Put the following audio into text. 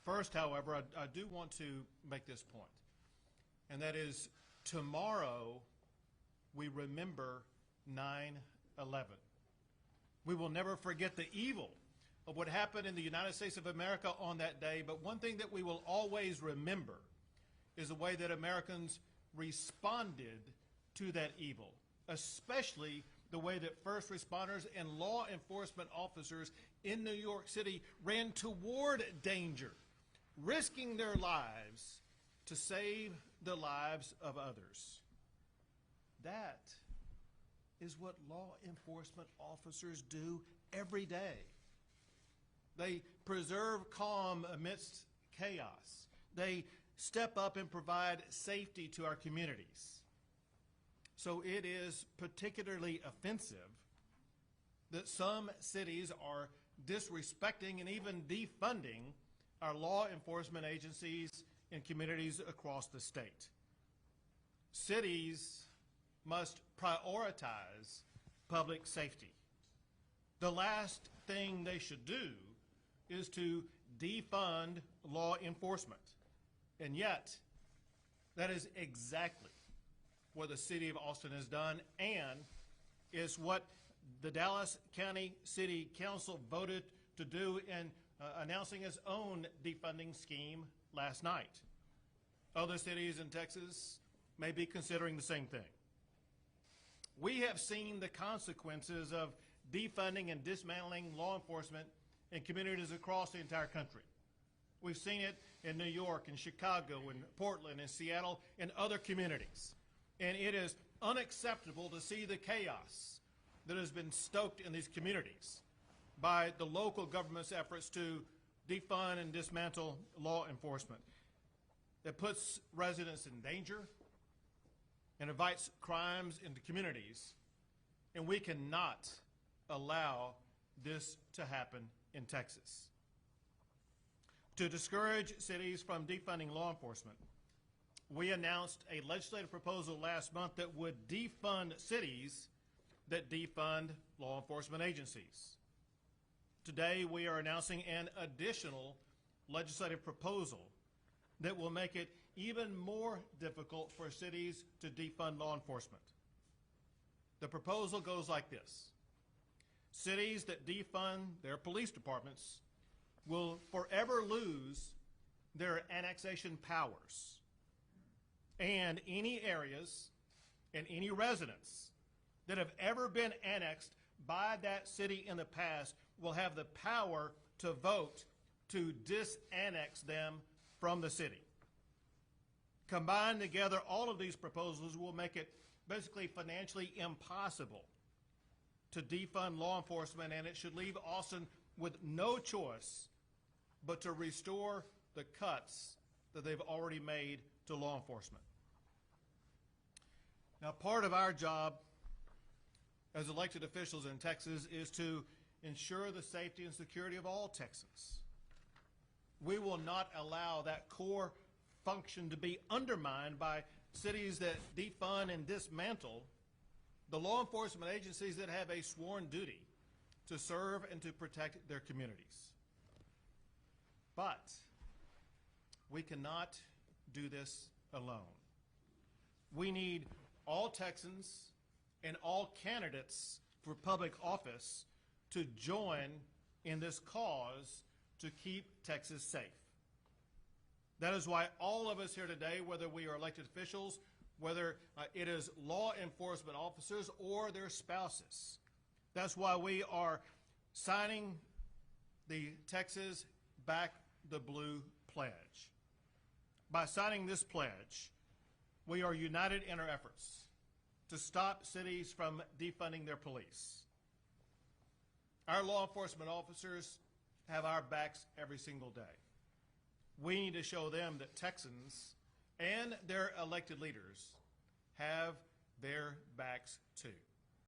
First, however, I do want to make this point, and that is tomorrow we remember 9/11. We will never forget the evil of what happened in the United States of America on that day, but one thing that we will always remember is the way that Americans responded to that evil, especially the way that first responders and law enforcement officers in New York City ran toward danger, risking their lives to save the lives of others. That is what law enforcement officers do every day. They preserve calm amidst chaos. They step up and provide safety to our communities. So it is particularly offensive that some cities are disrespecting and even defunding our law enforcement agencies in communities across the state. Cities must prioritize public safety. The last thing they should do is to defund law enforcement. And yet, that is exactly what the city of Austin has done, and is what the Dallas County City Council voted to do in announcing its own defunding scheme last night. Other cities in Texas may be considering the same thing. We have seen the consequences of defunding and dismantling law enforcement in communities across the entire country. We've seen it in New York, in Chicago, in Portland, in Seattle, and other communities. And it is unacceptable to see the chaos that has been stoked in these communities by the local government's efforts to defund and dismantle law enforcement. It puts residents in danger and invites crimes into communities, and we cannot allow this to happen in Texas. To discourage cities from defunding law enforcement, we announced a legislative proposal last month that would defund cities that defund law enforcement agencies. Today, we are announcing an additional legislative proposal that will make it even more difficult for cities to defund law enforcement. The proposal goes like this. Cities that defund their police departments will forever lose their annexation powers, and any areas and any residents that have ever been annexed by that city in the past will have the power to vote to disannex them from the city. Combined together, all of these proposals will make it basically financially impossible to defund law enforcement, and it should leave Austin with no choice but to restore the cuts that they've already made to law enforcement. Now, part of our job as elected officials in Texas is to ensure the safety and security of all Texans. We will not allow that core function to be undermined by cities that defund and dismantle the law enforcement agencies that have a sworn duty to serve and to protect their communities. But we cannot do this alone. We need all Texans and all candidates for public office to join in this cause to keep Texas safe. That is why all of us here today, whether we are elected officials, whether it is law enforcement officers or their spouses, that's why we are signing the Texas Back the Blue Pledge. By signing this pledge, we are united in our efforts to stop cities from defunding their police. Our law enforcement officers have our backs every single day. We need to show them that Texans and their elected leaders have their backs too.